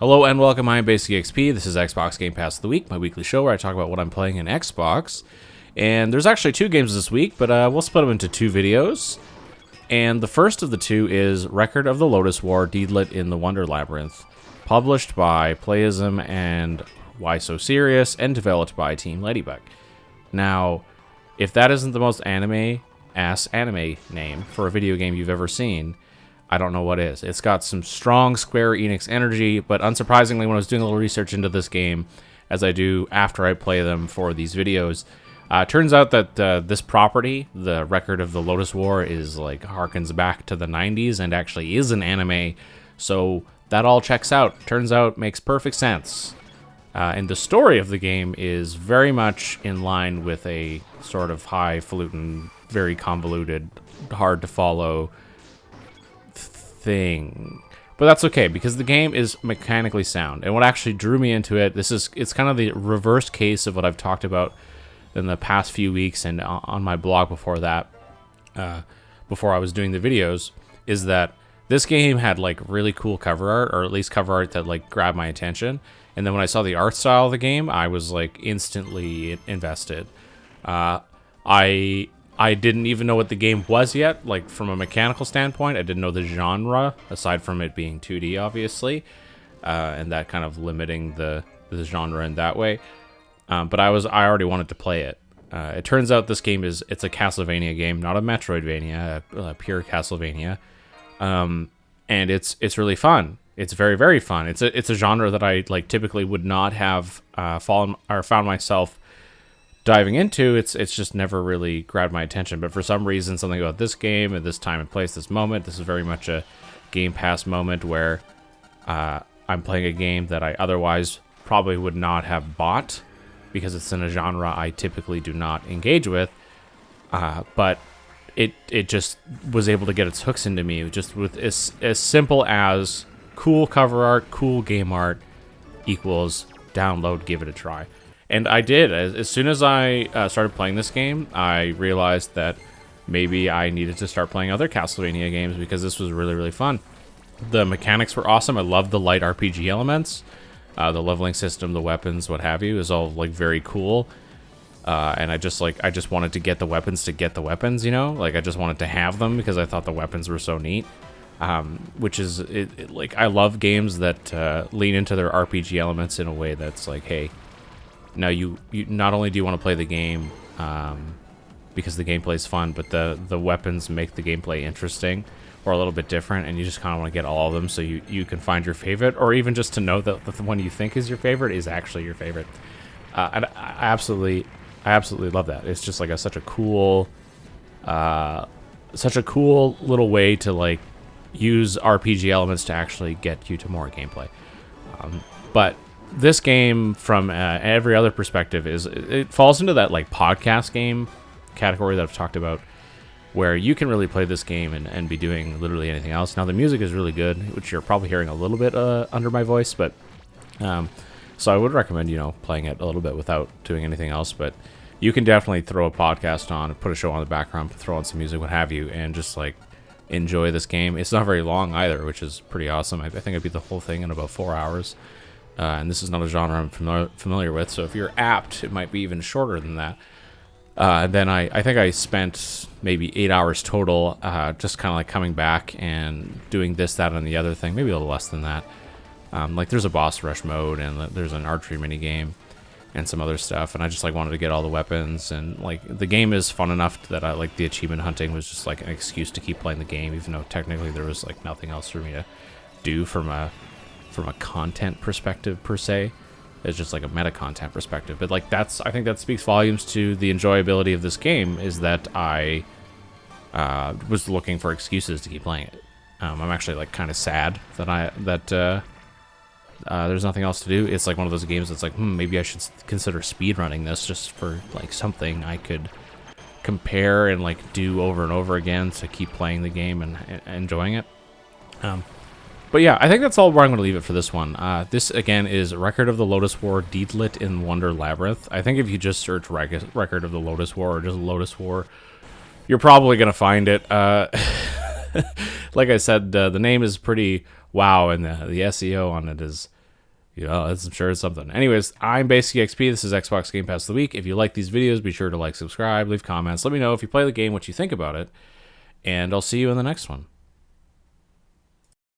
Hello and welcome, I'm Basic XP. This is Xbox Game Pass of the Week, my weekly show where I talk about what I'm playing in Xbox. And there's actually two games this week, but we'll split them into two videos. And the first of the two is Record of the Lodoss War, Deedlit in the Wonder Labyrinth, published by Playism and Why So Serious, and developed by Team Ladybug. Now, if that isn't the most anime-ass anime name for a video game you've ever seen, I don't know what is. It's got some strong Square Enix energy, but unsurprisingly, when I was doing a little research into this game, as I do after I play them for these videos, turns out that this property, the Record of the Lodoss War, is like harkens back to the 90s and actually is an anime, so that all checks out. Turns out makes perfect sense. And the story of the game is very much in line with a sort of highfalutin, very convoluted, hard to follow thing, but that's okay because the game is mechanically sound. And what actually drew me into it, it's kind of the reverse case of what I've talked about in the past few weeks and on my blog before that, before I was doing the videos, is that this game had like really cool cover art, or at least cover art that like grabbed my attention. And then when I saw the art style of the game, I was like instantly invested. I didn't even know what the game was yet, like from a mechanical standpoint. I didn't know the genre, aside from it being 2D, obviously, and that kind of limiting the genre in that way. But I already wanted to play it. It turns out this game it's a Castlevania game, not a Metroidvania, a pure Castlevania, and it's really fun. It's very, very fun. It's a genre that I like typically would not have found myself diving into. It's just never really grabbed my attention, but for some reason, something about this game at this time and place, this moment, this is very much a Game Pass moment where I'm playing a game that I otherwise probably would not have bought because it's in a genre I typically do not engage with, but it just was able to get its hooks into me just with as simple as cool cover art, cool game art equals download, give it a try. And I did. As soon as I started playing this game, I realized that maybe I needed to start playing other Castlevania games because this was really, really fun. The mechanics were awesome. I loved the light RPG elements. The leveling system, the weapons, what have you, is all like very cool. And I just wanted to get the weapons, you know? Like I just wanted to have them because I thought the weapons were so neat. Which is like I love games that lean into their RPG elements in a way that's like, hey, now you not only do you want to play the game because the gameplay is fun, but the weapons make the gameplay interesting or a little bit different, and you just kind of want to get all of them so you can find your favorite, or even just to know that the one you think is your favorite is actually your favorite. And I absolutely love that. It's just like such a cool little way to like use RPG elements to actually get you to more gameplay. But this game, from every other perspective, it falls into that like podcast game category that I've talked about, where you can really play this game and be doing literally anything else. Now the music is really good, which you're probably hearing a little bit under my voice, but so I would recommend playing it a little bit without doing anything else. But you can definitely throw a podcast on, put a show on the background, throw on some music, what have you, and just like enjoy this game. It's not very long either, which is pretty awesome. I think I beat the whole thing in about 4 hours. And this is not a genre I'm familiar with, so if you're apt, it might be even shorter than that. Then I think I spent maybe 8 hours total, just kind of like coming back and doing this, that, and the other thing. Maybe a little less than that. Like there's a boss rush mode, and there's an archery mini game, and some other stuff. And I just like wanted to get all the weapons, and like the game is fun enough that I like the achievement hunting was just like an excuse to keep playing the game, even though technically there was like nothing else for me to do from a content perspective per se. It's just like a meta content perspective, but like I think that speaks volumes to the enjoyability of this game, is that I was looking for excuses to keep playing it. I'm actually like kind of sad that there's nothing else to do. It's like one of those games that's like, maybe I should consider speedrunning this just for like something I could compare and like do over and over again to keep playing the game and enjoying it. But yeah, I think that's all where I'm going to leave it for this one. This, again, is Record of the Lodoss War, Deedlit in Wonder Labyrinth. I think if you just search Record of the Lodoss War or just Lodoss War, you're probably going to find it. Like I said, the name is pretty wow, and the SEO on it is Yeah, I'm sure it's something. Anyways, I'm Basic XP. This is Xbox Game Pass of the Week. If you like these videos, be sure to like, subscribe, leave comments. Let me know if you play the game, what you think about it. And I'll see you in the next one.